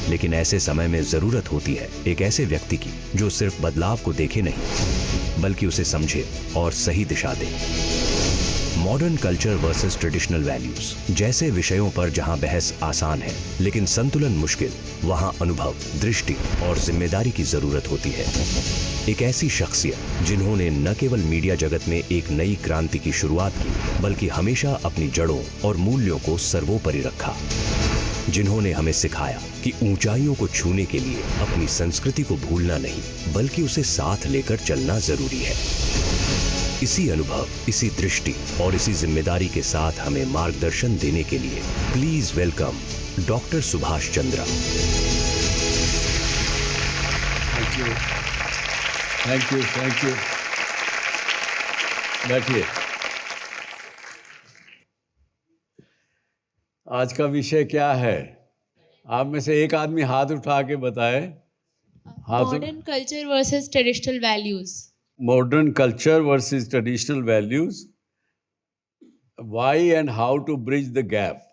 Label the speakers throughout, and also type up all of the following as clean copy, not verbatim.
Speaker 1: लेकिन ऐसे समय में जरूरत होती है एक ऐसे व्यक्ति की जो सिर्फ बदलाव को देखे नहीं बल्कि उसे समझे और सही दिशा दे। Modern culture versus traditional values जैसे विषयों पर जहां बहस आसान है लेकिन संतुलन मुश्किल, वहां अनुभव, दृष्टि और जिम्मेदारी की जरूरत होती है। एक ऐसी शख्सियत जिन्होंने न केवल मीडिया जगत में एक नई क्रांति की शुरुआत की बल्कि हमेशा अपनी जड़ों और मूल्यों को सर्वोपरि रखा, जिन्होंने हमें सिखाया कि ऊंचाइयों को छूने के लिए अपनी संस्कृति को भूलना नहीं बल्कि उसे साथ लेकर चलना जरूरी है। इसी अनुभव, इसी दृष्टि और इसी जिम्मेदारी के साथ हमें मार्गदर्शन देने के लिए please welcome doctor Subhash Chandra.
Speaker 2: Thank you. बैठिए। आज का विषय क्या है? आप में से एक आदमी हाथ उठा के बताए।
Speaker 3: Modern culture versus traditional values.
Speaker 2: Modern culture versus traditional values, why and how to bridge the gap.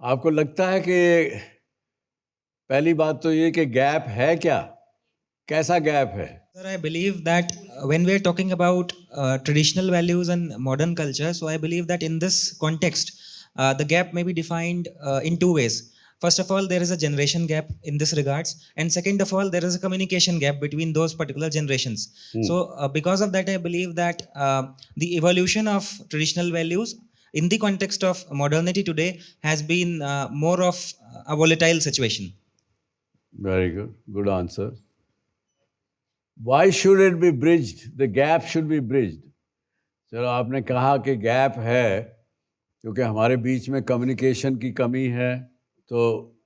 Speaker 2: आपको लगता है कि पहली बात तो ये कि गैप है क्या? कैसा गैप है?
Speaker 4: Sir, I believe that when we are talking about traditional values and modern culture, so I believe that in this context, the gap may be defined in two ways. First of all, there is a generation gap in this regards, and second of all, there is a communication gap between those particular generations. So, because of that, I believe that the evolution of traditional values in the context of modernity today has been more of a volatile situation.
Speaker 2: Very good answer. Why should it be bridged? The gap should be bridged. चलो, आपने कहा कि gap है क्योंकि हमारे बीच में communication की कमी है, तो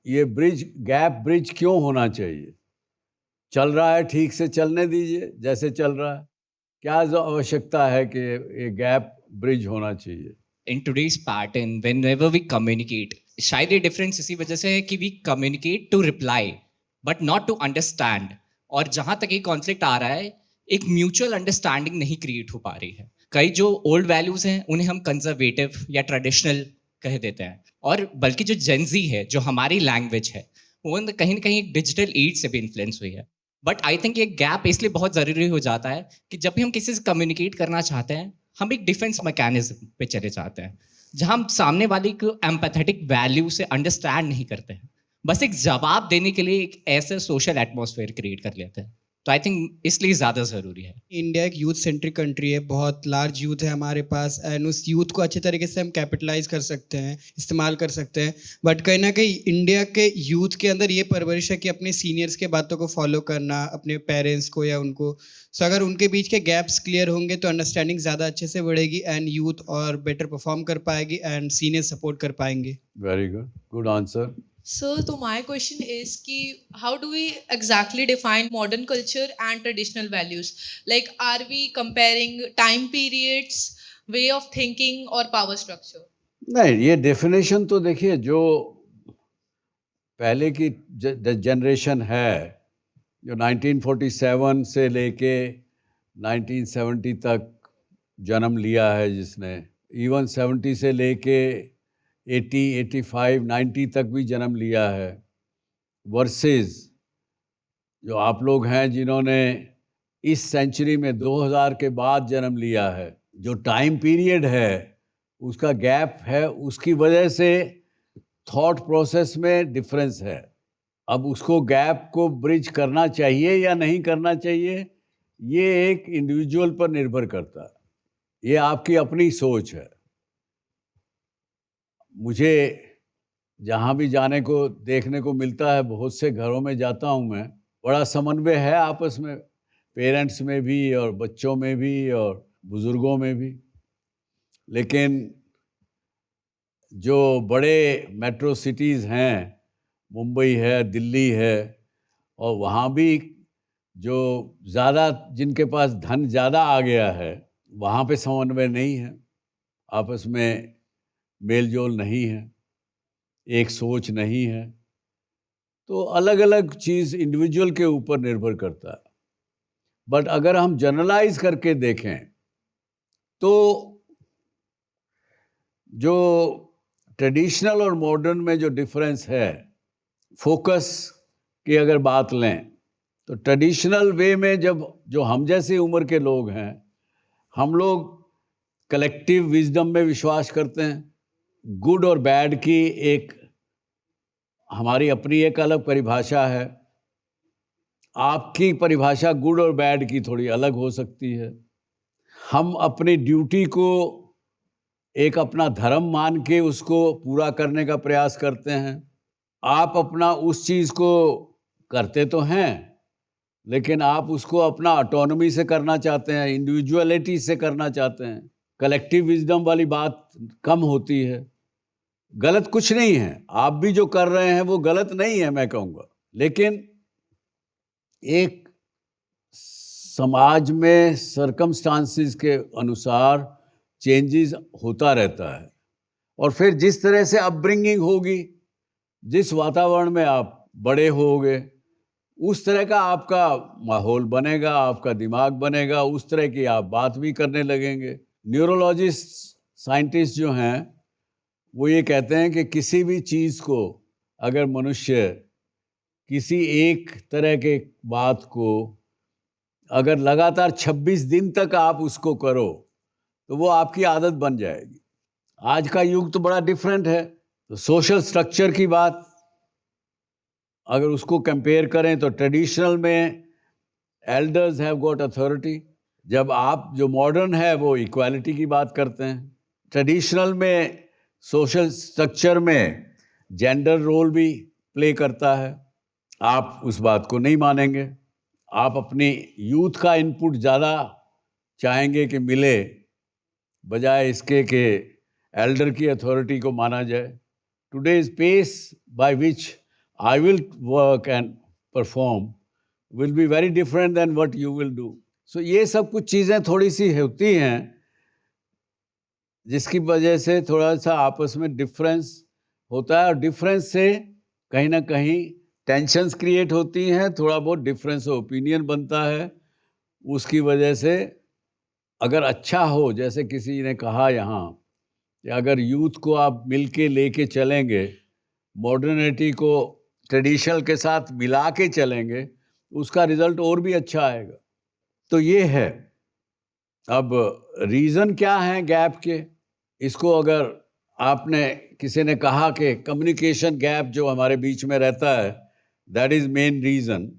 Speaker 2: ये गैप ब्रिज क्यों होना चाहिए? चल रहा है, ठीक से चलने दीजिए जैसे चल रहा है। क्या आवश्यकता है कि ये गैप ब्रिज होना चाहिए?
Speaker 5: In today's pattern, whenever we communicate, शायद ये डिफरेंस इसी वजह से है कि we communicate to reply, but not to understand. और जहाँ तक ये कॉन्फ्लिक्ट आ रहा है, एक म्यूचुअल अंडरस्टैंडिंग नहीं क्रिएट हो पा रही है। कई जो ओल्ड वैल्यूज हैं उन्हें हम कंजर्वेटिव या ट्रेडिशनल कह देते हैं, और बल्कि जो जेनजी है, जो हमारी लैंग्वेज है, वो कहीं ना कहीं एक डिजिटल एज से भी इन्फ्लुएंस हुई है। बट आई थिंक ये गैप इसलिए बहुत ज़रूरी हो जाता है कि जब भी हम किसी से कम्युनिकेट करना चाहते हैं, हम एक डिफेंस मैकेनिज्म पे चले जाते हैं जहाँ हम सामने वाले को एम्पैथेटिक वैल्यू से अंडरस्टैंड नहीं करते हैं, बस एक जवाब देने के लिए एक ऐसा सोशल एटमॉस्फेयर क्रिएट कर लेते हैं। तो आई थिंक इसलिए ज़्यादा ज़रूरी है।
Speaker 6: इंडिया एक यूथ सेंट्रिक कंट्री है, बहुत लार्ज यूथ है हमारे पास, एंड उस यूथ को अच्छे तरीके से हम कैपिटलाइज कर सकते हैं, इस्तेमाल कर सकते हैं। बट कहीं ना कहीं इंडिया के यूथ के अंदर ये परवरिश है कि अपने सीनियर्स के बातों को फॉलो करना, अपने पेरेंट्स को या उनको, सो अगर उनके बीच के गैप्स क्लियर होंगे तो अंडरस्टैंडिंग ज़्यादा अच्छे से बढ़ेगी एंड यूथ और बेटर परफॉर्म कर पाएगी एंड सीनियर सपोर्ट कर पाएंगे।
Speaker 2: Very good answer.
Speaker 3: So my question is कि how do we exactly define modern culture and traditional values? Like, are we comparing time periods, way of thinking or power structure?
Speaker 2: नहीं, ये definition तो देखिए, जो पहले की जनरेशन है, जो 1947 से लेके 1970 तक जन्म लिया है, जिसने इवन 70 से लेके 80, 85, 90 तक भी जन्म लिया है, वर्सेस जो आप लोग हैं जिन्होंने इस सेंचुरी में 2000 के बाद जन्म लिया है, जो टाइम पीरियड है उसका गैप है, उसकी वजह से थॉट प्रोसेस में डिफरेंस है। अब उसको गैप को ब्रिज करना चाहिए या नहीं करना चाहिए, ये एक इंडिविजुअल पर निर्भर करता है, ये आपकी अपनी सोच है। मुझे जहाँ भी जाने को देखने को मिलता है, बहुत से घरों में जाता हूँ मैं, बड़ा समन्वय है आपस में, पेरेंट्स में भी और बच्चों में भी और बुज़ुर्गों में भी। लेकिन जो बड़े मेट्रो सिटीज़ हैं, मुंबई है, दिल्ली है, और वहाँ भी जो ज़्यादा, जिनके पास धन ज़्यादा आ गया है, वहाँ पे समन्वय नहीं है, आपस में मेल जोल नहीं है, एक सोच नहीं है। तो अलग अलग चीज़ इंडिविजुअल के ऊपर निर्भर करता है। बट अगर हम जनरलाइज करके देखें तो जो ट्रेडिशनल और मॉडर्न में जो डिफरेंस है, फोकस की अगर बात लें तो ट्रेडिशनल वे में जब जो हम जैसी उम्र के लोग हैं, हम लोग कलेक्टिव विजडम में विश्वास करते हैं। गुड और बैड की एक हमारी अपनी एक अलग परिभाषा है। आपकी परिभाषा गुड और बैड की थोड़ी अलग हो सकती है। हम अपनी ड्यूटी को एक अपना धर्म मान के उसको पूरा करने का प्रयास करते हैं। आप अपना उस चीज़ को करते तो हैं, लेकिन आप उसको अपना ऑटोनॉमी से करना चाहते हैं, इंडिविजुअलिटी से करना चाहते हैं। कलेक्टिव विजडम वाली बात कम होती है। गलत कुछ नहीं है, आप भी जो कर रहे हैं वो गलत नहीं है मैं कहूँगा, लेकिन एक समाज में सर्कमस्टांसिस के अनुसार चेंजेस होता रहता है, और फिर जिस तरह से अपब्रिंगिंग होगी, जिस वातावरण में आप बड़े होगे, उस तरह का आपका माहौल बनेगा, आपका दिमाग बनेगा, उस तरह की आप बात भी करने लगेंगे। न्यूरोलॉजिस्ट साइंटिस्ट जो हैं वो ये कहते हैं कि किसी भी चीज़ को अगर मनुष्य किसी एक तरह के बात को अगर लगातार 26 दिन तक आप उसको करो तो वो आपकी आदत बन जाएगी। आज का युग तो बड़ा डिफरेंट है। तो सोशल स्ट्रक्चर की बात अगर उसको कंपेयर करें तो ट्रेडिशनल में एल्डर्स हैव गॉट अथॉरिटी, जब आप जो मॉडर्न है वो इक्वालिटी की बात करते हैं। ट्रेडिशनल में सोशल स्ट्रक्चर में जेंडर रोल भी प्ले करता है। आप उस बात को नहीं मानेंगे, आप अपनी यूथ का इनपुट ज़्यादा चाहेंगे कि मिले, बजाय इसके कि एल्डर की अथॉरिटी को माना जाए। Today's pace by which I will work and perform will be very different than what you will do. So ये सब कुछ चीज़ें थोड़ी सी होती हैं जिसकी वजह से थोड़ा सा आपस में डिफरेंस होता है, और डिफरेंस से कहीं ना कहीं टेंशन्स क्रिएट होती हैं, थोड़ा बहुत डिफरेंस ऑफ ओपिनियन बनता है। उसकी वजह से अगर अच्छा हो, जैसे किसी ने कहा यहाँ कि अगर यूथ को आप मिल के लेके चलेंगे, मॉडर्निटी को ट्रेडिशनल के साथ मिला के चलेंगे, उसका रिज़ल्ट और भी अच्छा आएगा। तो ये है। अब रीज़न क्या है गैप के, इसको अगर आपने किसी ने कहा कि कम्युनिकेशन गैप जो हमारे बीच में रहता है, दैट इज़ मेन रीज़न।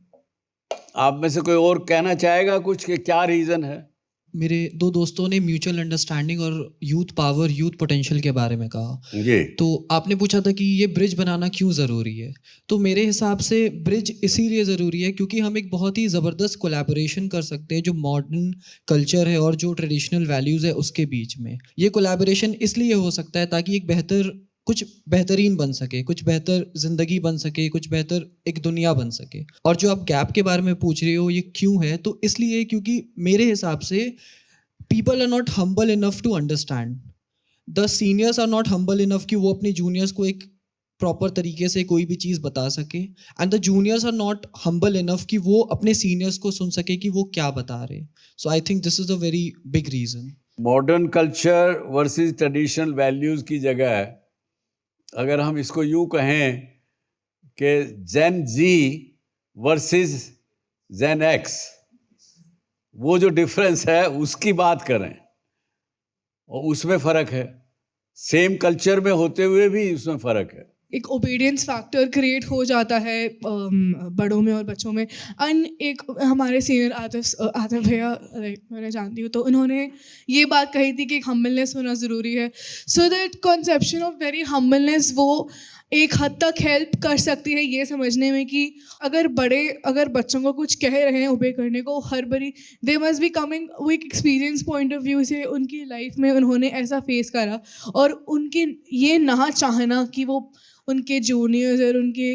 Speaker 2: आप में से कोई और कहना चाहेगा कुछ कि क्या रीज़न है?
Speaker 7: मेरे दो दोस्तों ने म्यूचुअल अंडरस्टैंडिंग और यूथ पावर, यूथ पोटेंशियल के बारे में कहा।
Speaker 2: जी।
Speaker 7: तो आपने पूछा था कि ये ब्रिज बनाना क्यों ज़रूरी है। तो मेरे हिसाब से ब्रिज इसीलिए ज़रूरी है क्योंकि हम एक बहुत ही ज़बरदस्त कोलैबोरेशन कर सकते हैं जो मॉडर्न कल्चर है और जो ट्रेडिशनल वैल्यूज़ है उसके बीच में। ये कोलैबोरेशन इसलिए हो सकता है ताकि एक कुछ बेहतरीन बन सके, कुछ बेहतर ज़िंदगी बन सके, कुछ बेहतर एक दुनिया बन सके। और जो आप गैप के बारे में पूछ रहे हो ये क्यों है, तो इसलिए क्योंकि मेरे हिसाब से people are not humble enough to understand, the seniors are not humble enough कि वो अपने जूनियर्स को एक प्रॉपर तरीके से कोई भी चीज़ बता सके, and the juniors are not humble enough कि वो अपने सीनियर्स को सुन सके कि वो क्या बता रहे। So I think this is a very big reason.
Speaker 2: Modern culture versus traditional values की जगह अगर हम इसको यूँ कहें कि जेन जी वर्सेस जेन एक्स, वो जो डिफरेंस है उसकी बात करें, और उसमें फ़र्क है। सेम कल्चर में होते हुए भी उसमें फ़र्क है।
Speaker 8: एक ओबीडियंस फैक्टर क्रिएट हो जाता है बड़ों में और बच्चों में। एक हमारे सीनियर आतिफ भैया मैं जानती हूँ, तो उन्होंने ये बात कही थी कि हम्बलनेस होना ज़रूरी है। So that conception of very humbleness वो एक हद तक हेल्प कर सकती है ये समझने में कि अगर बच्चों को कुछ कह रहे हैं ओबे करने को, हर बारी दे मस्ट बी कमिंग वो एक एक्सपीरियंस पॉइंट ऑफ व्यू से उनकी लाइफ में उन्होंने ऐसा फेस करा, और उनके ये ना चाहना कि वो उनके जूनियर्स और उनके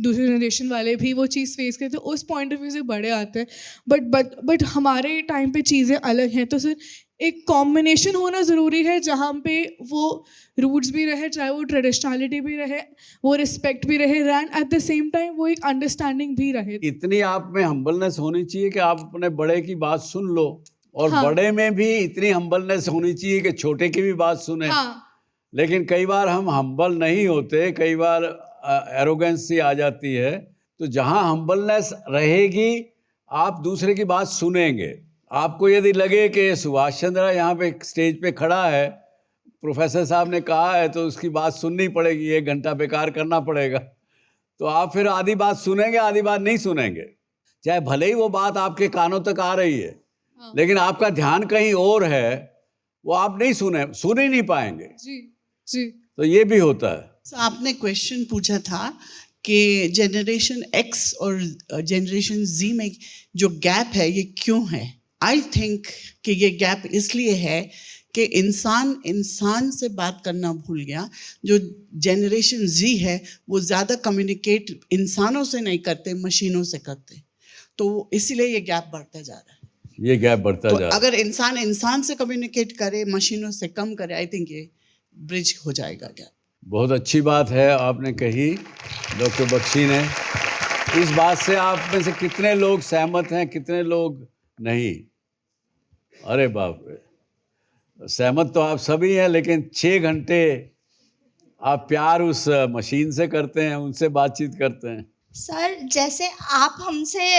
Speaker 8: दूसरे जनरेशन वाले भी वो चीज़ फेस करते, उस पॉइंट ऑफ व्यू से बड़े आते हैं। बट हमारे टाइम पे चीज़ें अलग हैं। तो सर एक कॉम्बिनेशन होना ज़रूरी है जहाँ पे वो रूट्स भी रहे, चाहे वो ट्रेडिशनलिटी भी रहे, वो रिस्पेक्ट भी रहे, and at the same time वो एक अंडरस्टैंडिंग भी रहे।
Speaker 2: इतनी आप में हम्बलनेस होनी चाहिए कि आप अपने बड़े की बात सुन लो, और
Speaker 8: हाँ।
Speaker 2: बड़े में भी इतनी हम्बलनेस होनी चाहिए कि छोटे की भी बात सुने।
Speaker 8: हाँ।
Speaker 2: लेकिन कई बार हम हम्बल नहीं होते, कई बार एरोगेंस सी आ जाती है, तो जहाँ हम्बलनेस रहेगी आप दूसरे की बात सुनेंगे। आपको यदि लगे कि सुभाष चंद्र यहाँ पे स्टेज पे खड़ा है, प्रोफेसर साहब ने कहा है तो उसकी बात सुननी पड़ेगी, 1 घंटा बेकार करना पड़ेगा, तो आप फिर आधी बात सुनेंगे, आधी बात नहीं सुनेंगे। चाहे भले ही वो बात आपके कानों तक आ रही है, लेकिन आपका ध्यान कहीं और है, वो आप नहीं सुन ही नहीं पाएंगे।
Speaker 8: जी जी।
Speaker 2: तो ये भी होता है।
Speaker 9: So, आपने क्वेश्चन पूछा था कि जनरेशन एक्स और जनरेशन जी में जो गैप है ये क्यों है। आई थिंक कि ये गैप इसलिए है कि इंसान से बात करना भूल गया। जो जनरेशन जी है वो ज़्यादा कम्युनिकेट इंसानों से नहीं करते, मशीनों से करते, तो इसीलिए ये गैप बढ़ता जा रहा है।
Speaker 2: ये गैप बढ़ता
Speaker 9: तो
Speaker 2: जा रहा है।
Speaker 9: अगर इंसान से कम्युनिकेट करे, मशीनों से कम करे, आई थिंक ये ब्रिज हो जाएगा गैप।
Speaker 2: बहुत अच्छी बात है आपने कही डॉक्टर बख्शी ने। इस बात से आप में से कितने लोग सहमत हैं, कितने लोग नहीं? अरे बाप रे, सहमत तो आप सभी हैं, लेकिन 6 घंटे आप प्यार उस मशीन से करते हैं, उनसे बातचीत करते हैं।
Speaker 10: सर, जैसे आप हमसे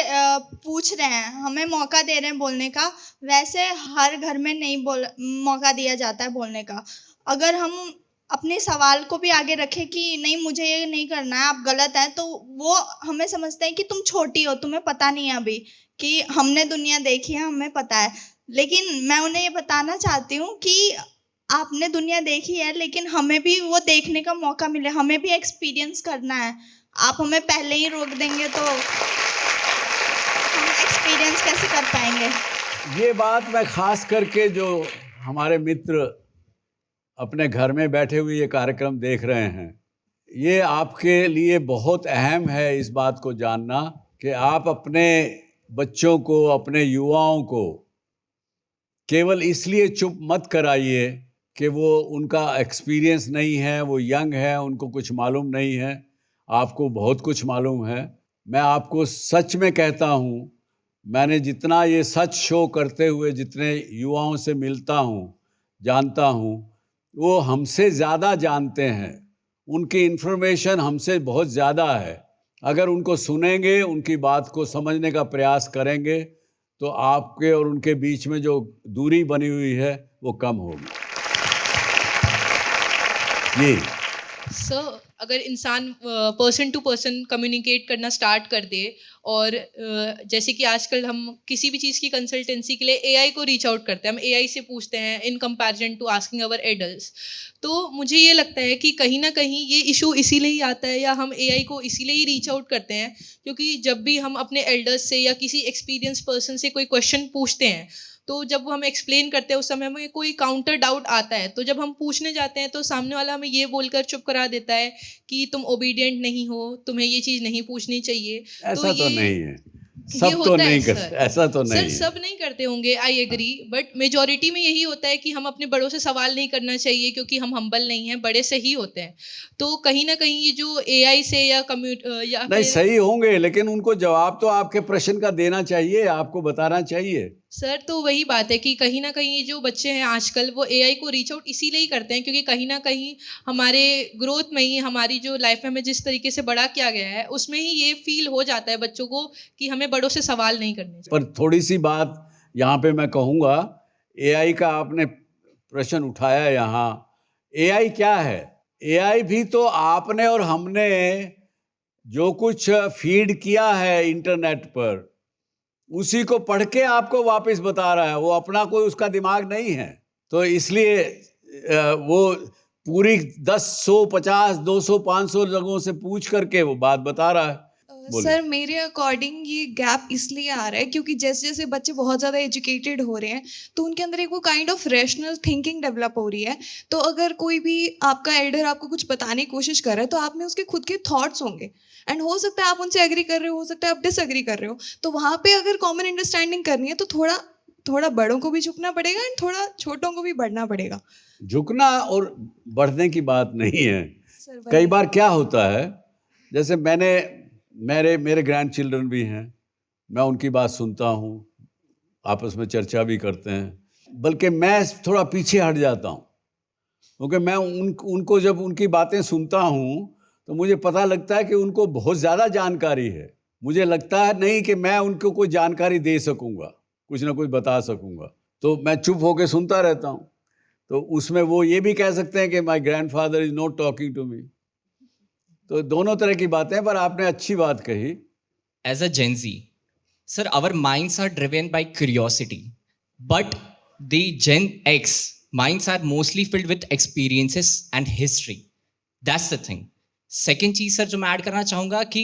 Speaker 10: पूछ रहे हैं, हमें मौका दे रहे हैं बोलने का, वैसे हर घर में नहीं मौका दिया जाता है बोलने का। अगर हम अपने सवाल को भी आगे रखें कि नहीं मुझे ये नहीं करना है, आप गलत हैं, तो वो हमें समझते हैं कि तुम छोटी हो, तुम्हें पता नहीं है अभी, कि हमने दुनिया देखी है, हमें पता है। लेकिन मैं उन्हें ये बताना चाहती हूँ कि आपने दुनिया देखी है, लेकिन हमें भी वो देखने का मौका मिले, हमें भी एक्सपीरियंस करना है। आप हमें पहले ही रोक देंगे तो हम एक्सपीरियंस कैसे कर पाएंगे?
Speaker 2: ये बात मैं खास करके जो हमारे मित्र अपने घर में बैठे हुए ये कार्यक्रम देख रहे हैं, ये आपके लिए बहुत अहम है इस बात को जानना कि आप अपने बच्चों को, अपने युवाओं को केवल इसलिए चुप मत कराइए कि वो उनका एक्सपीरियंस नहीं है, वो यंग है, उनको कुछ मालूम नहीं है। आपको बहुत कुछ मालूम है। मैं आपको सच में कहता हूँ, मैंने जितना ये सच शो करते हुए जितने युवाओं से मिलता हूँ, जानता हूँ, वो हमसे ज़्यादा जानते हैं, उनकी इन्फॉर्मेशन हमसे बहुत ज़्यादा है। अगर उनको सुनेंगे, उनकी बात को समझने का प्रयास करेंगे, तो आपके और उनके बीच में जो दूरी बनी हुई है वो कम होगी। ये
Speaker 3: सर, अगर इंसान पर्सन टू पर्सन कम्युनिकेट करना स्टार्ट कर दे, और जैसे कि आजकल हम किसी भी चीज़ की कंसल्टेंसी के लिए एआई को रीच आउट करते हैं, हम एआई से पूछते हैं in comparison to asking our adults, तो मुझे ये लगता है कि कहीं ना कहीं ये इशू इसीलिए ही आता है, या हम एआई को इसीलिए ही रीच आउट करते हैं क्योंकि जब भी हम अपने एल्डर्स से या किसी एक्सपीरियंस पर्सन से कोई क्वेश्चन पूछते हैं, तो जब वो हमें एक्सप्लेन करते हैं उस समय हमें कोई काउंटर डाउट आता है, तो जब हम पूछने जाते हैं तो सामने वाला हमें ये बोलकर चुप करा देता है कि तुम ओबीडियंट नहीं हो, तुम्हें ये चीज़ नहीं पूछनी चाहिए।
Speaker 2: ऐसा तो नहीं है,
Speaker 3: ये
Speaker 2: सब तो
Speaker 3: होता है
Speaker 2: नहीं
Speaker 3: सर।
Speaker 2: करते, ऐसा तो नहीं
Speaker 3: सर
Speaker 2: है।
Speaker 3: सब नहीं करते होंगे, आई एग्री, बट मेजॉरिटी में यही होता है कि हम अपने बड़ों से सवाल नहीं करना चाहिए क्योंकि हम हम्बल नहीं हैं, बड़े से ही होते हैं। तो कहीं ना कहीं ये जो एआई से या या
Speaker 2: नहीं, सही होंगे, लेकिन उनको जवाब तो आपके प्रश्न का देना चाहिए, आपको बताना चाहिए।
Speaker 3: सर, तो वही बात है कि कहीं ना कहीं ये जो बच्चे हैं आजकल वो एआई को रीच आउट इसीलिए ही करते हैं क्योंकि कहीं ना कहीं हमारे ग्रोथ में ही, हमारी जो लाइफ में हमें जिस तरीके से बड़ा किया गया है उसमें ही ये फील हो जाता है बच्चों को कि हमें बड़ों से सवाल नहीं करने चाहिए।
Speaker 2: पर थोड़ी सी बात यहाँ पे मैं कहूँगा, एआई का आपने प्रश्न उठाया यहाँ, एआई क्या है? एआई भी तो आपने और हमने जो कुछ फीड किया है इंटरनेट पर, उसी को पढ़ के आपको वापस बता रहा है, वो अपना कोई उसका दिमाग नहीं है। तो इसलिए वो पूरी 10, 100, 50, 200, 500 लोगों से पूछ करके वो बात बता रहा है।
Speaker 11: सर, मेरे अकॉर्डिंग ये गैप इसलिए आ रहा है क्योंकि जैसे जैसे बच्चे बहुत ज़्यादा एजुकेटेड हो रहे हैं तो उनके अंदर एक वो kind of rational thinking develop हो रही है। तो अगर कोई भी आपका एल्डर आपको कुछ बताने की कोशिश कर रहा है तो आप में उसके खुद के थॉट्स होंगे, एंड हो सकता है आप उनसे एग्री कर रहे हो सकता है आप डिसएग्री कर रहे हो। तो वहाँ पे अगर कॉमन अंडरस्टैंडिंग करनी है तो थोड़ा बड़ों को भी झुकना पड़ेगा एंड थोड़ा छोटों को भी बढ़ना पड़ेगा।
Speaker 2: झुकना और बढ़ने की बात नहीं है। कई बार क्या होता है, जैसे मेरे ग्रैंड चिल्ड्रन भी हैं, मैं उनकी बात सुनता हूँ, आपस में चर्चा भी करते हैं, बल्कि मैं थोड़ा पीछे हट जाता हूँ क्योंकि मैं उनको जब उनकी बातें सुनता हूँ तो मुझे पता लगता है कि उनको बहुत ज़्यादा जानकारी है। मुझे लगता है नहीं कि मैं उनको कोई जानकारी दे सकूँगा, कुछ ना कुछ बता सकूँगा, तो मैं चुप होकर सुनता रहता हूँ। तो उसमें वो ये भी कह सकते हैं कि my grandfather is not talking to me. तो दोनों तरह की बातें, पर आपने अच्छी बात कही।
Speaker 5: As a Gen Z, sir, our minds are driven by curiosity, but the Gen X minds are mostly filled with experiences and history. That's the thing. Second चीज सर जो मैं ऐड करना चाहूँगा कि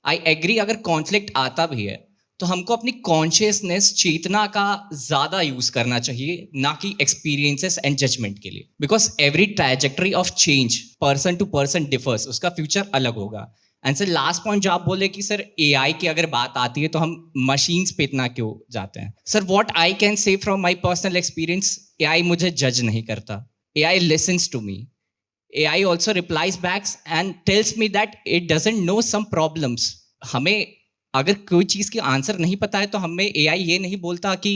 Speaker 5: आई एग्री, अगर conflict आता भी है तो हमको अपनी कॉन्शियसनेस, चेतना का ज़्यादा यूज़ करना चाहिए, ना कि एक्सपीरियंसेस एंड जजमेंट के लिए। Because every trajectory of change person to person differs, उसका फ्यूचर अलग होगा। एंड सर लास्ट पॉइंट जो आप बोले कि सर एआई की अगर बात आती है तो हम मशीन्स पे इतना क्यों जाते हैं। Sir what I can say from my personal experience, AI मुझे जज नहीं करता, AI listens to me, AI also replies backs and tells me that it doesn't know some problems. हमें अगर कोई चीज़ की आंसर नहीं पता है तो हमें एआई ये नहीं बोलता कि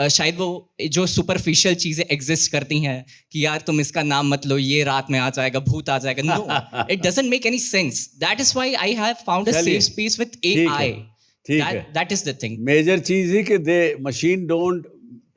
Speaker 5: शायद वो जो सुपरफिशियल चीज़ें एग्जिस्ट करती हैं कि यार तुम इसका नाम मत लो, ये रात में आ जाएगा, भूत आ जाएगा। No, it doesn't make any sense. That is why I have found a safe space with AI. That is the thing.
Speaker 2: Major चीज़ ही कि they machine don't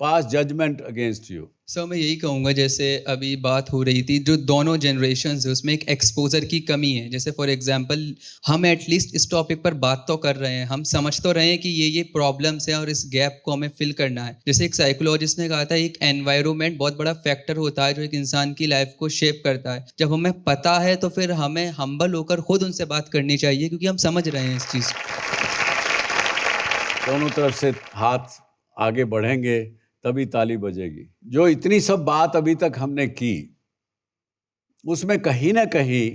Speaker 2: pass judgement against you.
Speaker 12: Sir मैं यही कहूँगा, जैसे अभी बात हो रही थी जो दोनों जनरेशन्स है उसमें एक एक्सपोजर की कमी है। जैसे फॉर एग्जांपल हम एटलीस्ट इस टॉपिक पर बात तो कर रहे हैं, हम समझ तो रहे हैं कि ये प्रॉब्लम्स हैं और इस गैप को हमें फिल करना है। जैसे एक साइकोलॉजिस्ट ने कहा था, एक एनवायरनमेंट बहुत बड़ा फैक्टर होता है जो एक इंसान की लाइफ को शेप करता है। जब हमें पता है तो फिर हमें हम्बल होकर खुद उनसे बात करनी चाहिए, क्योंकि हम समझ रहे हैं इस चीज़ को।
Speaker 2: दोनों तरफ से हाथ आगे बढ़ेंगे तभी ताली बजेगी। जो इतनी सब बात अभी तक हमने की, उसमें कहीं ना कहीं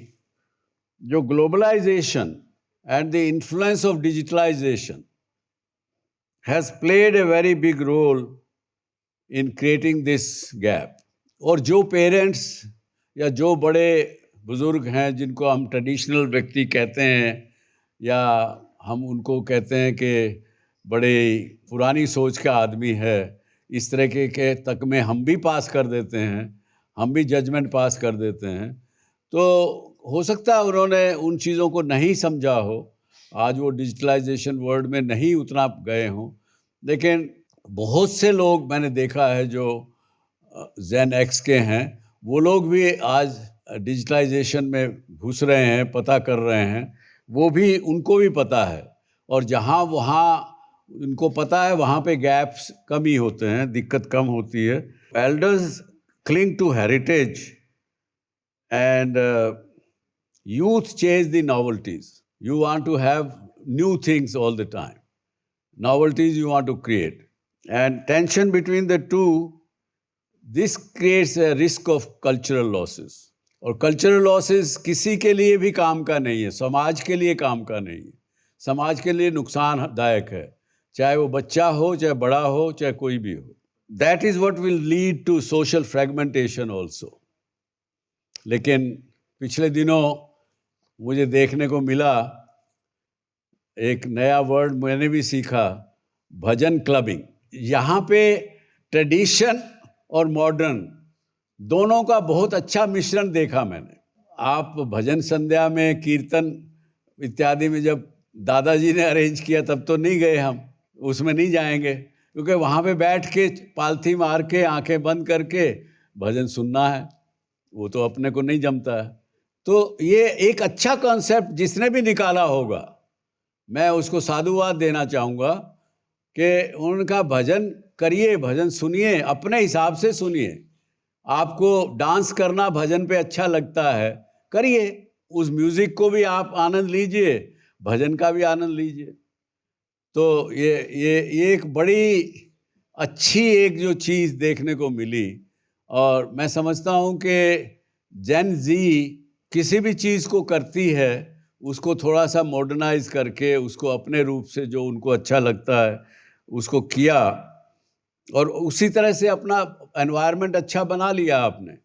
Speaker 2: जो globalisation and the influence of digitalisation has played a very big role in creating this gap. और जो पेरेंट्स या जो बड़े बुज़ुर्ग हैं जिनको हम ट्रेडिशनल व्यक्ति कहते हैं, या हम उनको कहते हैं कि बड़े पुरानी सोच का आदमी है, इस तरह के तक में हम भी पास कर देते हैं, हम भी जजमेंट पास कर देते हैं। तो हो सकता है उन्होंने उन चीज़ों को नहीं समझा हो, आज वो डिजिटलाइजेशन वर्ल्ड में नहीं उतना गए हों। लेकिन बहुत से लोग मैंने देखा है जो जेन एक्स के हैं, वो लोग भी आज डिजिटलाइजेशन में घुस रहे हैं, पता कर रहे हैं, वो भी, उनको भी पता है। और जहाँ वहाँ उनको पता है वहाँ पे गैप्स कमी होते हैं, दिक्कत कम होती है। Elders cling to heritage and youth chase the novelties. You want to have new things all the time, novelties you want to create, and tension between the two, this creates a risk of cultural losses. और cultural losses किसी के लिए भी काम का नहीं है, समाज के लिए काम का नहीं है, समाज के लिए नुकसानदायक है, चाहे वो बच्चा हो, चाहे बड़ा हो, चाहे कोई भी हो। That is what will lead to social fragmentation also. लेकिन पिछले दिनों मुझे देखने को मिला एक नया वर्ड मैंने भी सीखा, भजन क्लबिंग। यहाँ पे ट्रेडिशन और मॉडर्न दोनों का बहुत अच्छा मिश्रण देखा मैंने। आप भजन संध्या में, कीर्तन इत्यादि में जब दादाजी ने अरेंज किया तब तो नहीं गए, हम उसमें नहीं जाएंगे, क्योंकि वहाँ पे बैठ के पालथी मार के आंखें बंद करके भजन सुनना है, वो तो अपने को नहीं जमता है। तो ये एक अच्छा कॉन्सेप्ट जिसने भी निकाला होगा, मैं उसको साधुवाद देना चाहूँगा कि उनका भजन करिए, भजन सुनिए, अपने हिसाब से सुनिए। आपको डांस करना भजन पे अच्छा लगता है, करिए, उस म्यूज़िक को भी आप आनंद लीजिए, भजन का भी आनंद लीजिए। तो ये एक बड़ी अच्छी एक जो चीज़ देखने को मिली। और मैं समझता हूँ कि जेन जी किसी भी चीज़ को करती है उसको थोड़ा सा मॉडर्नाइज करके, उसको अपने रूप से जो उनको अच्छा लगता है उसको किया, और उसी तरह से अपना एनवायरनमेंट अच्छा बना लिया आपने,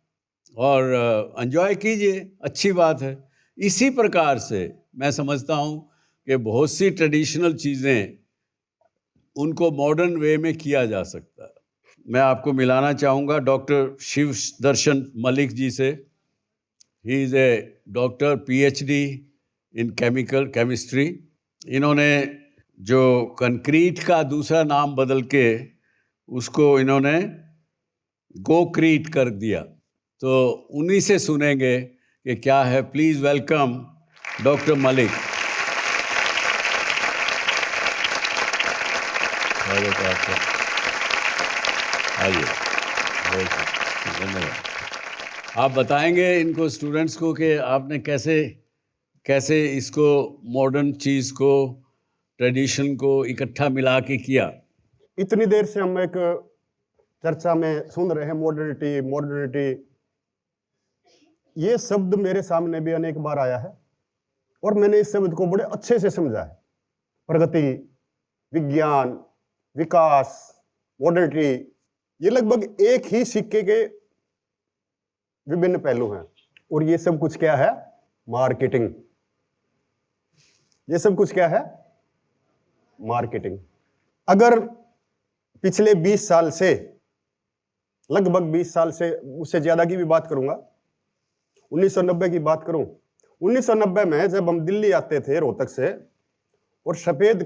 Speaker 2: और एंजॉय कीजिए, अच्छी बात है। इसी प्रकार से मैं समझता हूँ कि बहुत सी ट्रेडिशनल चीज़ें उनको मॉडर्न वे में किया जा सकता है। मैं आपको मिलाना चाहूँगा डॉक्टर शिव दर्शन मलिक जी से। He is a doctor PhD in chemistry. इन्होंने जो कंक्रीट का दूसरा नाम बदल के उसको इन्होंने गोक्रीट कर दिया। तो उन्हीं से सुनेंगे कि क्या है। Please welcome doctor Malik. आइए, धन्यवाद। आप बताएंगे इनको स्टूडेंट्स को कि आपने कैसे इसको मॉडर्न चीज़ को ट्रेडिशन को इकट्ठा मिला के किया।
Speaker 13: इतनी देर से हम एक चर्चा में सुन रहे हैं मॉडर्निटी। ये शब्द मेरे सामने भी अनेक बार आया है और मैंने इस शब्द को बड़े अच्छे से समझा है। प्रगति, विज्ञान, विकास, मॉडर्निटी, ये लगभग एक ही सिक्के के विभिन्न पहलू हैं। और ये सब कुछ क्या है? मार्केटिंग। ये सब कुछ क्या है? मार्केटिंग। अगर पिछले 20 साल से, लगभग 20 साल से, उससे ज्यादा की भी बात करूंगा, 1990 की बात करूं, 1990 में जब हम दिल्ली आते थे रोहतक से और सफेद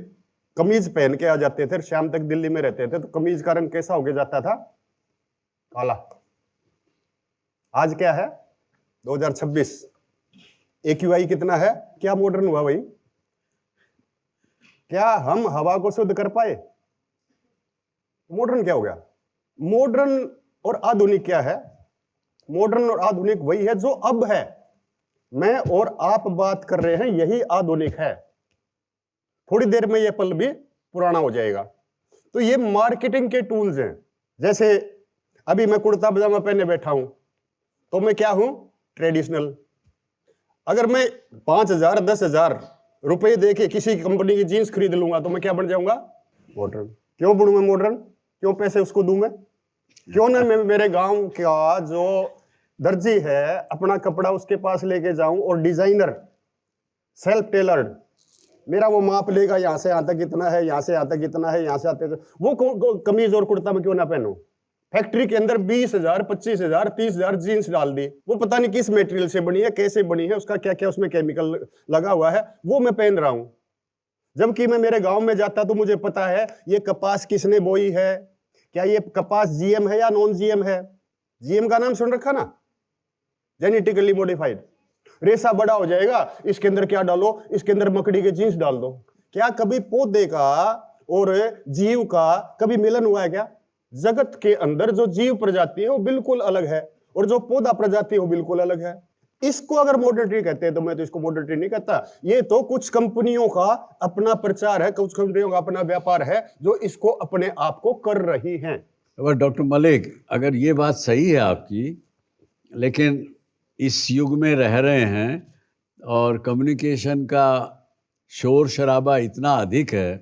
Speaker 13: कमीज पहन के आ जाते थे, शाम तक दिल्ली में रहते थे, तो कमीज का रंग कैसा हो गया जाता था? काला। आज क्या है? 2026। AQI कितना है? क्या मॉडर्न हुआ भाई? क्या हम हवा को शुद्ध कर पाए? मॉडर्न क्या हो गया? मॉडर्न और आधुनिक क्या है? मॉडर्न और आधुनिक वही है जो अब है। मैं और आप बात कर रहे हैं, यही आधुनिक है। थोड़ी देर में यह पल भी पुराना हो जाएगा। तो ये मार्केटिंग के टूल्स हैं। जैसे अभी मैं कुर्ता पजामा पहने बैठा हूं, तो मैं क्या हूं? ट्रेडिशनल। अगर मैं 5,000 10,000 रुपए दे के किसी कंपनी की जीन्स खरीद लूंगा तो मैं क्या बन जाऊंगा? मॉडर्न। क्यों बनूं मैं मॉडर्न? क्यों पैसे उसको दूं मैं? क्यों ना मैं मेरे गांव का जो दर्जी है अपना कपड़ा उसके पास लेके जाऊं और डिजाइनर, सेल्फ टेलर्ड, मेरा वो माप लेगा, यहां से यहां तक इतना है, यहां से यहां तक इतना है, यहां से आते वो कमीज और कुर्ता में क्यों ना पहनूं? फैक्ट्री के अंदर 20,000 25,000 30,000 जीन्स डाल दी, वो पता नहीं किस मटेरियल से बनी है, कैसे बनी है, उसका क्या क्या उसमें केमिकल लगा हुआ है, वो मैं पहन रहा हूं। जबकि मैं मेरे गांव में जाता तो मुझे पता है ये कपास किसने बोई है, क्या ये कपास GM है या नॉन GM है। GM का नाम सुन रखा ना? Genetically modified. रेशा बड़ा हो जाएगा, इसके अंदर क्या डालो? इसके अंदर मकड़ी के जीन्स डाल दो। क्या कभी पौधे का और जीव का कभी मिलन हुआ है क्या? जगत के अंदर जो जीव प्रजाति है वो बिल्कुल अलग है और जो पौधा प्रजाति है वो बिल्कुल अलग है। इसको अगर मॉडर्निटी कहते हैं तो मैं तो इसको मॉडर्निटी नहीं कहता। ये तो कुछ कंपनियों का अपना प्रचार है, कुछ कंपनियों का अपना व्यापार है जो इसको अपने आप को कर रही हैं।
Speaker 2: अब डॉक्टर मलिक, अगर ये बात सही है आपकी, लेकिन इस युग में रह रहे हैं और कम्युनिकेशन का शोर शराबा इतना अधिक है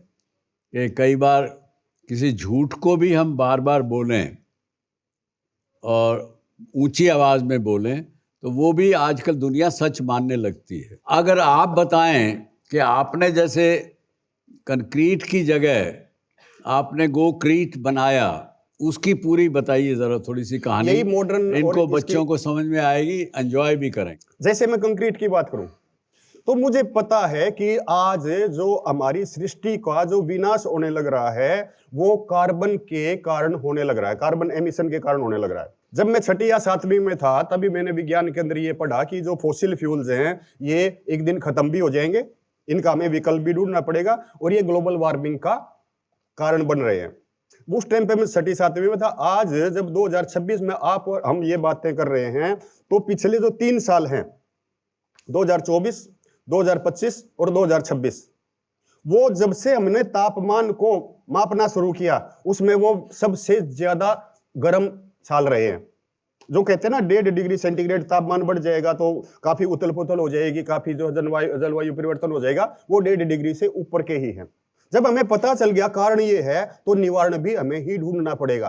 Speaker 2: कि कई बार किसी झूठ को भी हम बार बार बोलें और ऊंची आवाज़ में बोलें तो वो भी आजकल दुनिया सच मानने लगती है। अगर आप बताएं कि आपने जैसे कंक्रीट की जगह आपने गोक्रीट बनाया, उसकी पूरी बताइए ज़रा, थोड़ी सी कहानी।
Speaker 13: यही मॉडर्न,
Speaker 2: इनको बच्चों को समझ में आएगी, एंजॉय भी करेंगे।
Speaker 13: जैसे मैं कंक्रीट की बात करूं तो मुझे पता है कि आज जो हमारी सृष्टि का जो विनाश होने लग रहा है वो कार्बन के कारण होने लग रहा है, कार्बन एमिशन के कारण होने लग रहा है। जब मैं 6ठी या 7वीं में था तभी मैंने विज्ञान के अंदर ये पढ़ा कि जो फॉसिल फ्यूल्स हैं ये एक दिन खत्म भी हो जाएंगे, इनका हमें विकल्प भी ढूंढना पड़ेगा और ये ग्लोबल वार्मिंग का कारण बन रहे हैं। उस टाइम पे मैं 6ठी 7वीं में था। आज जब 2026 में आप और हम ये बातें कर रहे हैं तो पिछले जो 3 साल हैं, 2024, 2025 और 2026, वो जब से हमने तापमान को मापना शुरू किया उसमें वो सबसे ज्यादा गर्म साल रहे हैं। जो कहते हैं ना 1.5 डिग्री सेंटीग्रेड तापमान बढ़ जाएगा तो काफी उथल पुथल हो जाएगी, काफी जो जलवायु परिवर्तन हो जाएगा, वो 1.5 डिग्री से ऊपर के ही हैं। जब हमें पता चल गया कारण ये है तो निवारण भी हमें ही ढूंढना पड़ेगा।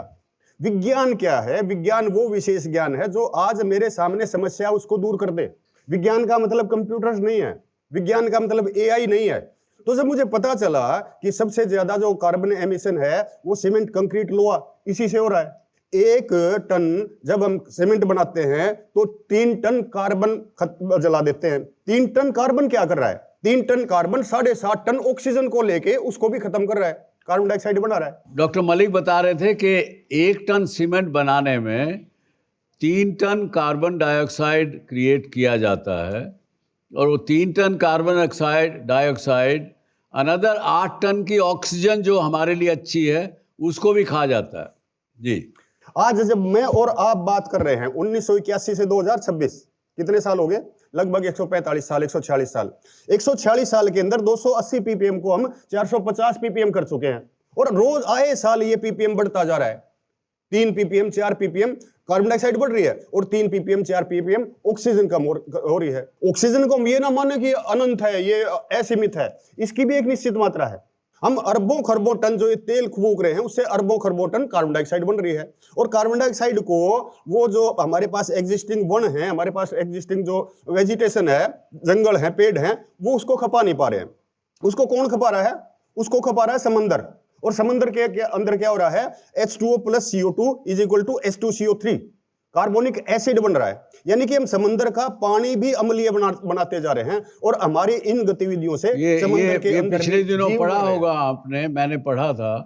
Speaker 13: विज्ञान क्या है? विज्ञान वो विशेष ज्ञान है जो आज मेरे सामने समस्या उसको दूर कर दे। विज्ञान का मतलब कंप्यूटर्स नहीं है, विज्ञान का मतलब AI नहीं है। तो जब मुझे पता चला कि सबसे ज्यादा जो कार्बन एमिशन है वो सीमेंट, कंक्रीट, लोहा, इसी से हो रहा है, 1 टन जब हम सीमेंट बनाते हैं तो 3 टन कार्बन जला देते हैं। 3 टन कार्बन क्या कर रहा है? 3 टन कार्बन 7.5 टन ऑक्सीजन को लेके उसको भी खत्म कर रहा है, कार्बन डाइऑक्साइड बना रहा है।
Speaker 2: डॉक्टर मलिक बता रहे थे कि 1 टन सीमेंट बनाने में 3 टन कार्बन डाइऑक्साइड क्रिएट किया जाता है और वो 3 tonne carbon dioxide another 8 tonne की ऑक्सीजन जो हमारे लिए अच्छी है उसको भी खा जाता है। जी,
Speaker 13: आज जब मैं और आप बात कर रहे हैं 1981 से 2026 कितने साल हो गए? लगभग 145 साल, 146 साल। 146 साल के अंदर 280 ppm को हम 450 ppm कर चुके हैं और रोज आए साल ये ppm बढ़ता जा रहा है। 3 ppm 4 ppm कार्बन डाइऑक्साइड बढ़ रही है और 3 ppm 4 ppm ऑक्सीजन कम हो रही है। ऑक्सीजन को हम ये ना माने कि अनंत है, ये असीमित है, इसकी भी एक निश्चित मात्रा है। हम अरबों खरबों टन जो ये तेल फूंक रहे हैं उससे अरबों खरबों टन कार्बन डाइऑक्साइड बन रही है और कार्बन डाइऑक्साइड को वो जो हमारे पास एग्जिस्टिंग वन है, हमारे पास एग्जिस्टिंग जो वेजिटेशन है, जंगल है, पेड़ हैं, वो उसको खपा नहीं पा रहे हैं। उसको कौन खपा रहा है? उसको खपा रहा है समंदर। और समंदर के अंदर क्या हो रहा है? H2O + CO2 = H2CO3 carbonic acid बन रहा है। यानी कि हम समंदर का पानी भी अम्लीय बनाते जा रहे हैं और हमारी इन गतिविधियों से समंदर के अंदर
Speaker 2: पिछले दिनों पढ़ा होगा आपने, मैंने पढ़ा था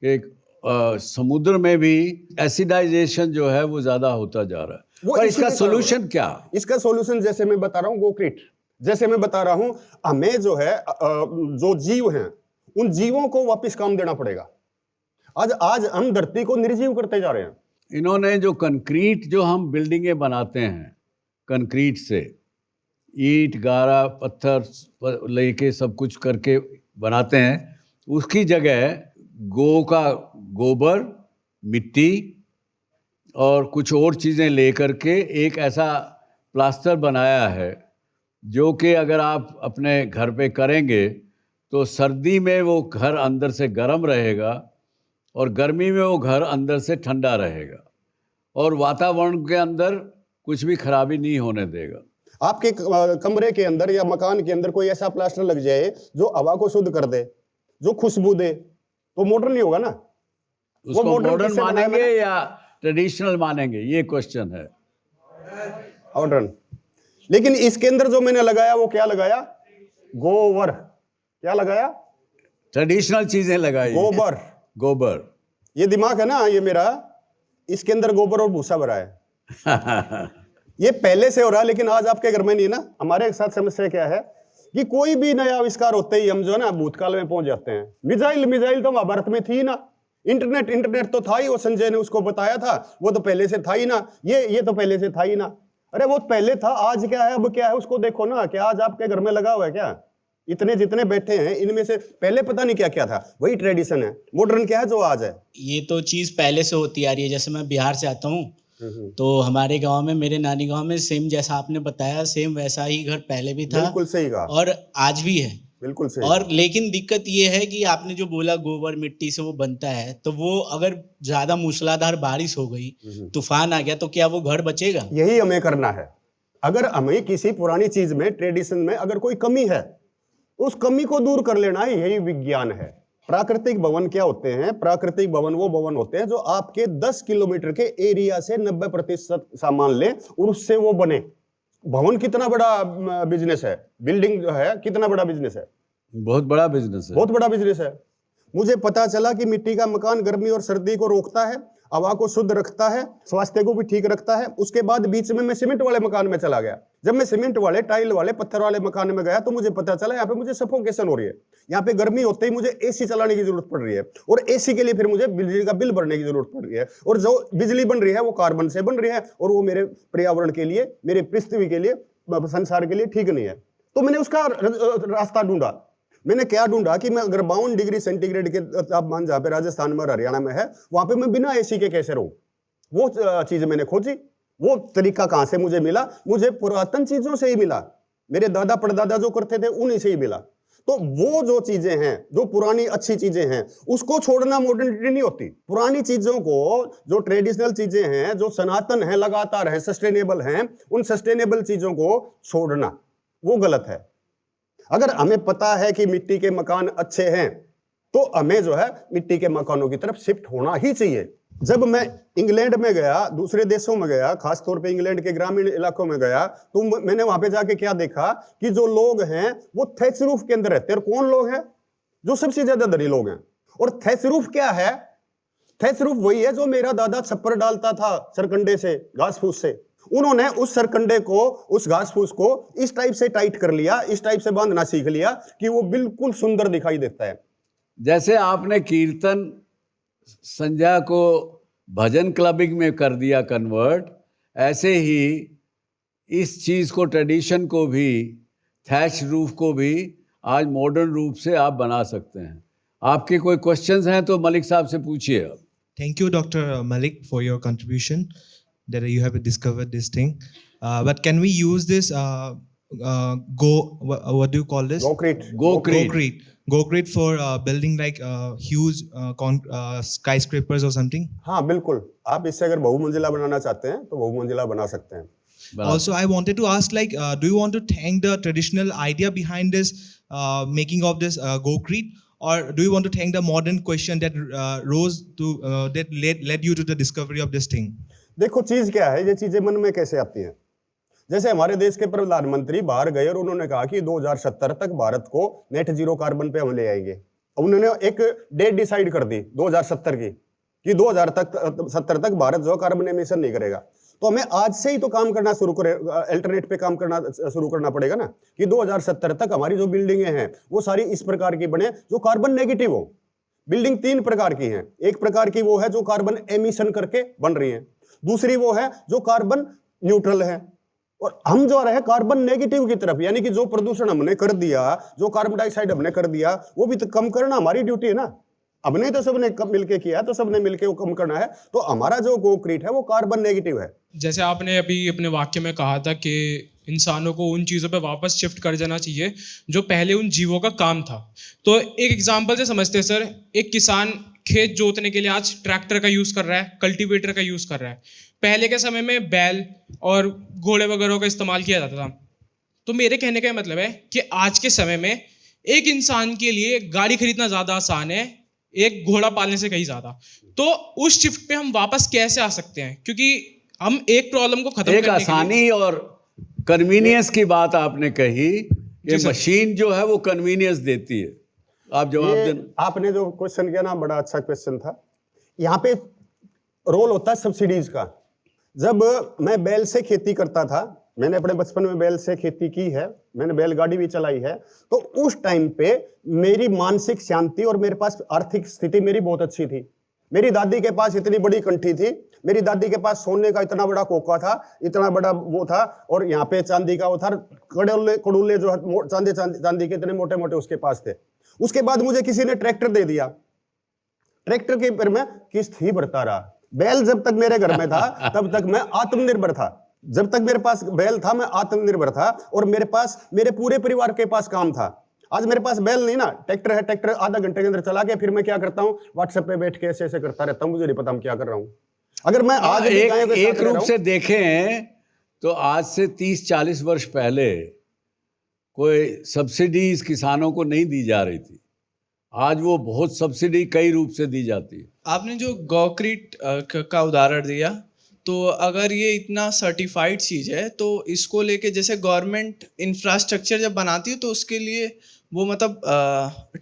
Speaker 2: कि समुद्र में भी एसिडाइजेशन जो है वो ज्यादा होता जा रहा है। पर इसका सोल्यूशन क्या? इसका सोल्यूशन जैसे मैं बता रहा हूँ गोक्रिट, जैसे मैं बता रहा हूँ, हमें जो है जो जीव हैं उन जीवों को वापस काम देना पड़ेगा। आज हम धरती को निर्जीव करते जा रहे हैं। इन्होंने जो कंक्रीट जो हम बिल्डिंगें बनाते हैं कंक्रीट से, ईंट गारा पत्थर लेके सब कुछ करके बनाते हैं, उसकी जगह गौ का गोबर, मिट्टी और कुछ और चीज़ें लेकर के एक ऐसा प्लास्टर बनाया है जो कि अगर आप अपने घर पे करेंगे तो सर्दी में वो घर अंदर से गर्म रहेगा और गर्मी में वो घर अंदर से ठंडा रहेगा और वातावरण के अंदर कुछ भी खराबी नहीं होने देगा।
Speaker 13: आपके कमरे के अंदर या मकान के अंदर कोई ऐसा प्लास्टर लग जाए जो हवा को शुद्ध कर दे, जो खुशबू दे, तो मॉडर्न नहीं होगा ना।
Speaker 2: उसको मॉडर्न मानेंगे या ट्रेडिशनल मानेंगे, ये क्वेश्चन है।
Speaker 13: मॉडर्न। लेकिन इसके अंदर जो मैंने लगाया वो क्या लगाया? गोबर। क्या लगाया?
Speaker 2: ट्रेडिशनल चीजें लगाई। गोबर।
Speaker 13: ये दिमाग है ना ये मेरा, इसके अंदर गोबर और भूसा भरा है। ये पहले से हो रहा है लेकिन आज आपके घर में नहीं है ना। हमारे साथ समस्या क्या है कि कोई भी नया आविष्कार होते ही हम जो है ना भूतकाल में पहुंच जाते हैं। मिसाइल तो महाभारत में थी ना, इंटरनेट तो था ही, वो संजय ने उसको बताया था, वो तो पहले से था ही ना, ये तो पहले से था ही ना। अरे वो पहले था, आज क्या है, अब क्या है, उसको देखो ना। क्या आज आपके घर में लगा हुआ है क्या? इतने जितने बैठे हैं इनमें से पहले पता नहीं क्या क्या था। वही ट्रेडिशन है। मॉडर्न क्या है जो आज है?
Speaker 14: ये तो चीज़ पहले से होती आ रही है। जैसे मैं बिहार से आता हूँ तो हमारे गांव में, मेरे नानी गांव में सेम जैसा आपने बताया सेम वैसा ही घर पहले भी था।
Speaker 13: बिल्कुल सही कहा।
Speaker 14: और आज भी है।
Speaker 13: बिल्कुल सही।
Speaker 14: और लेकिन दिक्कत ये है कि आपने जो बोला गोबर मिट्टी से वो बनता है, तो वो अगर ज्यादा मूसलाधार बारिश हो गई, तूफान आ गया, तो क्या वो घर बचेगा?
Speaker 13: यही हमें करना है। अगर हमें किसी पुरानी चीज में, ट्रेडिशन में अगर कोई कमी है, उस कमी को दूर कर लेना है, यही विज्ञान है। प्राकृतिक भवन क्या होते हैं? प्राकृतिक भवन वो भवन होते हैं जो आपके 10 किलोमीटर के एरिया से 90% सामान लें और उससे वो बने। भवन कितना बड़ा बिजनेस है, बिल्डिंग जो है कितना बड़ा बिजनेस है,
Speaker 2: बहुत बड़ा बिजनेस है,
Speaker 13: बहुत बड़ा बिजनेस है। मुझे पता चला कि मिट्टी का मकान गर्मी और सर्दी को रोकता है, हवा को शुद्ध रखता है, स्वास्थ्य को भी ठीक रखता है। उसके बाद बीच में मैं सीमेंट वाले मकान में चला गया। जब मैं सीमेंट वाले, टाइल वाले, पत्थर वाले मकान में गया तो मुझे पता चला यहाँ पे मुझे सफोकेशन हो रही है। यहाँ पे गर्मी होते ही मुझे एसी चलाने की जरूरत पड़ रही है और एसी के लिए फिर मुझे बिजली का बिल भरने की जरूरत पड़ रही है। और जो बिजली बन रही है वो कार्बन से बन रही है और वो मेरे पर्यावरण के लिए, मेरे पृथ्वी के लिए, संसार के लिए ठीक नहीं है। तो मैंने उसका रास्ता ढूंढा। मैंने क्या ढूंढा कि मैं अगर 52 डिग्री सेंटीग्रेड के तापमान जहाँ पे राजस्थान में और हरियाणा में है, वहां पे मैं बिना एसी के कैसे रहूं। वो चीज मैंने खोजी। वो तरीका कहां से मुझे मिला? मुझे पुरातन चीजों से ही मिला। मेरे दादा परदादा जो करते थे उन्हीं से ही मिला। तो वो जो चीजें हैं, जो पुरानी अच्छी चीजें हैं, उसको छोड़ना मॉडर्निटी नहीं होती। पुरानी चीजों को, जो ट्रेडिशनल चीजें हैं, जो सनातन है, लगातार है, सस्टेनेबल हैं, उन सस्टेनेबल चीजों को छोड़ना वो गलत है। अगर हमें पता है कि मिट्टी के मकान अच्छे हैं तो हमें जो है मिट्टी के मकानों की तरफ शिफ्ट होना ही चाहिए। जब मैं इंग्लैंड में गया, दूसरे देशों में गया, खास तौर पे इंग्लैंड के ग्रामीण इलाकों में गया, तो मैंने वहां पे जाके क्या देखा कि जो लोग हैं वो थैच रूफ के अंदर रहते हैं। और कौन लोग हैं? जो सबसे ज्यादा धनी लोग हैं। और थैच रूफ क्या है? थैच रूफ वही है जो मेरा दादा छप्पर डालता था सरकंडे से, घास फूस से। उन्होंने उस सरकंडे को, उस घास फूस को इस टाइप से टाइट कर लिया, इस टाइप से बांधना सीख लिया कि वो बिल्कुल सुंदर दिखाई देता है।
Speaker 2: जैसे आपने कीर्तन संध्या को भजन क्लबिंग में कर दिया कन्वर्ट, ऐसे ही इस चीज़ को, ट्रेडिशन को भी, थैच रूफ को भी आज मॉडर्न रूप से आप बना सकते हैं। आपके कोई क्वेश्चंस हैं तो मलिक साहब से पूछिए अब।
Speaker 15: Thank you, Dr. Malik, for your contribution that you have discovered this thing. But can we use this what do you call this?
Speaker 13: Gocrete.
Speaker 15: Gocrete for building like huge skyscrapers or something?
Speaker 13: हाँ बिल्कुल, आप इससे अगर बहुमंजिला बनाना चाहते हैं तो बहुमंजिला बना सकते हैं।
Speaker 15: Also, I wanted to ask, like, do you want to thank the traditional idea behind this making of this Gocrete, or do you want to thank the modern question that rose to that led you to the discovery of this thing?
Speaker 13: देखो चीज क्या है, ये चीजें मन में कैसे आती हैं। जैसे हमारे देश के प्रधानमंत्री बाहर गए और उन्होंने कहा कि 2070 तक भारत को नेट जीरो कार्बन पे हम ले आएंगे। उन्होंने एक डेट डिसाइड कर दी 2070 की, कि 2070 तक भारत जो कार्बन एमिशन नहीं करेगा। तो हमें आज से ही तो काम करना शुरू करें, अल्टरनेट पे काम करना शुरू करना पड़ेगा ना, कि 2070 तक हमारी जो बिल्डिंगें हैं वो सारी इस प्रकार की बने जो कार्बन नेगेटिव हो। बिल्डिंग 3 प्रकार की हैं। एक प्रकार की वो है जो कार्बन एमिशन करके बन रही है, दूसरी वो है जो कार्बन न्यूट्रल है, और हम जो रहे कार्बन नेगेटिव की तरफ, यानी कि जो प्रदूषण हमने कर दिया, जो कार्बन डाइऑक्साइड हमने कर दिया, वो भी तो कम करना हमारी ड्यूटी है ना। हमने तो सबने मिलके किया, तो सबने मिलके वो कम करना है। तो हमारा जो गोक्रीट है वो कार्बन नेगेटिव है।
Speaker 16: जैसे आपने अभी अपने वाक्य में कहा था कि इंसानों को उन चीज़ों पे वापस शिफ्ट कर जाना चाहिए जो पहले उन जीवों का काम था। तो एक एग्जांपल से समझते हैं सर, एक किसान खेत जोतने के लिए आज ट्रैक्टर का यूज़ कर रहा है, कल्टीवेटर का यूज़ कर रहा है। पहले के समय में बैल और घोड़े वगैरह का इस्तेमाल किया जाता था। तो मेरे कहने का मतलब है कि आज के समय में एक इंसान के लिए गाड़ी खरीदना ज़्यादा आसान है एक घोड़ा पालने से कहीं ज़्यादा। तो उस शिफ्ट पे हम वापस कैसे आ सकते हैं? क्योंकि हम एक प्रॉब्लम को खत्म
Speaker 2: एक आसानी और कन्वीनियंस की बात आपने कही, ये मशीन जो है वो कन्वीनियंस देती है। आप जवाब दें।
Speaker 13: आपने जो क्वेश्चन किया ना, बड़ा अच्छा क्वेश्चन था। यहाँ पे रोल होता है सब्सिडीज का। जब मैं बैल से खेती करता था, मैंने अपने बचपन में बैल से खेती की है, मैंने बैलगाड़ी भी चलाई है, तो उस टाइम पे मेरी मानसिक शांति और मेरे पास आर्थिक स्थिति मेरी बहुत अच्छी थी। मेरी दादी के पास इतनी बड़ी कंठी थी, मेरी दादी के पास सोने का इतना बड़ा कोका था, इतना बड़ा वो था, और यहाँ पे चांदी का वो था, कड़ुल्ले जो चांदी के इतने मोटे मोटे उसके पास थे। उसके बाद मुझे किसी ने ट्रैक्टर दे दिया, ट्रैक्टर के ऊपर मैं किस्त ही भरता रहा। बैल जब तक मेरे घर में था तब तक मैं आत्मनिर्भर था। जब तक मेरे पास बैल था मैं आत्मनिर्भर था, और मेरे पास मेरे पूरे परिवार के पास काम था। आज मेरे पास बैल नहीं ना, ट्रैक्टर है, ट्रैक्टर आधा घंटे के अंदर चला गया, फिर मैं क्या करता हूँ, व्हाट्सएप पे बैठ के ऐसे ऐसे करता रहता हूँ, मुझे नहीं पता मैं क्या कर रहा हूँ। अगर मैं आज
Speaker 2: एक रूप से देखें तो आज से 30-40 वर्ष पहले कोई सब्सिडीज किसानों को नहीं दी जा रही थी, आज वो बहुत सब्सिडी कई रूप से दी जाती है।
Speaker 17: आपने जो गॉक्रीट का उदाहरण दिया, तो अगर ये इतना सर्टिफाइड चीज़ है तो इसको लेके जैसे गवर्नमेंट इंफ्रास्ट्रक्चर जब बनाती है तो उसके लिए वो मतलब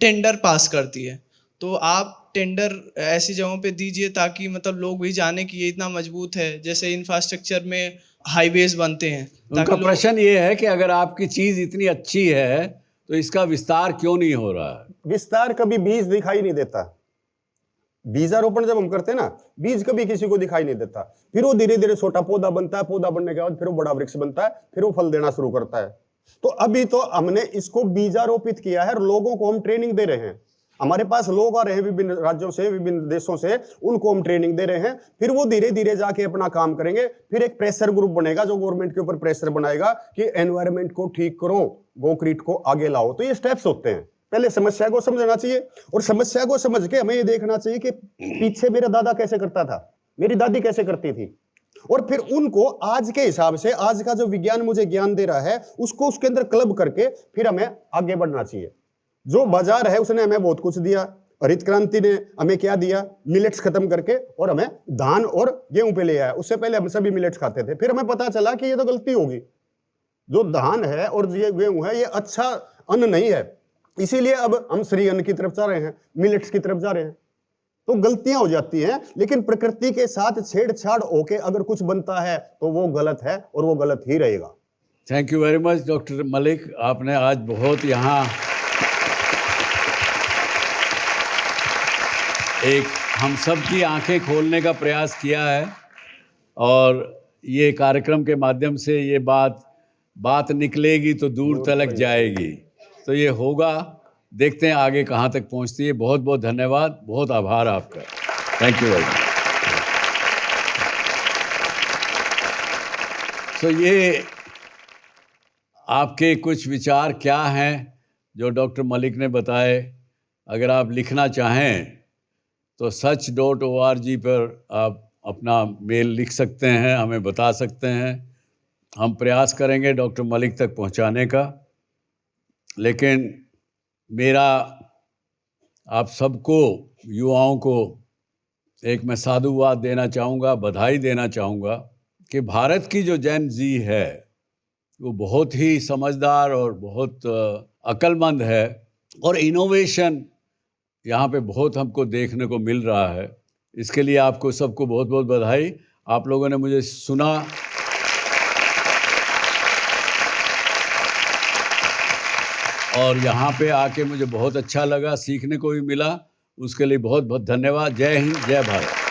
Speaker 17: टेंडर पास करती है, तो आप टेंडर ऐसी जगहों पे दीजिए ताकि मतलब लोग भी जाने कि ये इतना मजबूत है। जैसे इंफ्रास्ट्रक्चर में हाईवेज बनते हैं।
Speaker 2: उनका प्रश्न ये है कि अगर आपकी चीज़ इतनी अच्छी है तो इसका विस्तार क्यों नहीं हो रहा है?
Speaker 13: विस्तार कभी बीज दिखाई नहीं देता। बीजारोपण जब हम करते हैं ना, बीज कभी किसी को दिखाई नहीं देता, फिर वो धीरे धीरे छोटा पौधा बनता है, पौधा बनने के बाद फिर वो बड़ा वृक्ष बनता है, फिर वो फल देना शुरू करता है। तो अभी तो हमने इसको बीजारोपित किया है और लोगों को हम ट्रेनिंग दे रहे हैं। हमारे पास लोग आ रहे हैं विभिन्न राज्यों से, विभिन्न देशों से, उनको हम ट्रेनिंग दे रहे हैं। फिर वो धीरे धीरे जाके अपना काम करेंगे। फिर एक प्रेशर ग्रुप बनेगा जो गवर्नमेंट के ऊपर प्रेशर बनाएगा कि एनवायरनमेंट को ठीक करो, गोक्रीट को आगे लाओ। तो ये स्टेप्स होते हैं। पहले समस्या को समझना चाहिए, और समस्या को समझ के हमें ये देखना चाहिए कि पीछे मेरा दादा कैसे करता था, मेरी दादी कैसे करती थी, और फिर उनको आज के हिसाब से, आज का जो विज्ञान मुझे ज्ञान दे रहा है, उसको उसके अंदर क्लब करके फिर हमें आगे बढ़ना चाहिए। जो बाजार है उसने हमें बहुत कुछ दिया, हरित क्रांति ने हमें क्या दिया, मिलेट्स खत्म करके, और हमें धान और गेहूं पे ले आया। उससे पहले हम सभी मिलेट्स खाते थे। फिर हमें पता चला कि ये तो गलती होगी, जो धान है और ये गेहूं है ये अच्छा अन्न नहीं है, इसीलिए अब हम श्री अन्न की तरफ जा रहे हैं, मिलेट्स की तरफ जा रहे हैं। तो गलतियां हो जाती हैं, लेकिन प्रकृति के साथ छेड़छाड़ होके अगर कुछ बनता है तो वो गलत है और वो गलत ही रहेगा।
Speaker 2: Thank you very much doctor Malik, आपने आज बहुत यहाँ एक हम सब की आंखें खोलने का प्रयास किया है, और ये कार्यक्रम के माध्यम से ये बात निकलेगी तो दूर तलक जाएगी। तो ये होगा, देखते हैं आगे कहाँ तक पहुँचती है। बहुत बहुत धन्यवाद, बहुत आभार आपका। Thank you very much. तो ये आपके कुछ विचार क्या हैं जो डॉक्टर मलिक ने बताए। अगर आप लिखना चाहें तो sach.org पर आप अपना मेल लिख सकते हैं, हमें बता सकते हैं। हम प्रयास करेंगे डॉक्टर मलिक तक पहुंचाने का। लेकिन मेरा आप सबको, युवाओं को एक मैं साधुवाद देना चाहूँगा, बधाई देना चाहूँगा कि भारत की जो जेन ज़ी है वो बहुत ही समझदार और बहुत अक्लमंद है, और इनोवेशन यहाँ पे बहुत हमको देखने को मिल रहा है। इसके लिए आपको सबको बहुत बहुत बधाई। आप लोगों ने मुझे सुना, और यहाँ पे आके मुझे बहुत अच्छा लगा, सीखने को भी मिला। उसके लिए बहुत बहुत धन्यवाद। जय हिंद, जय भारत।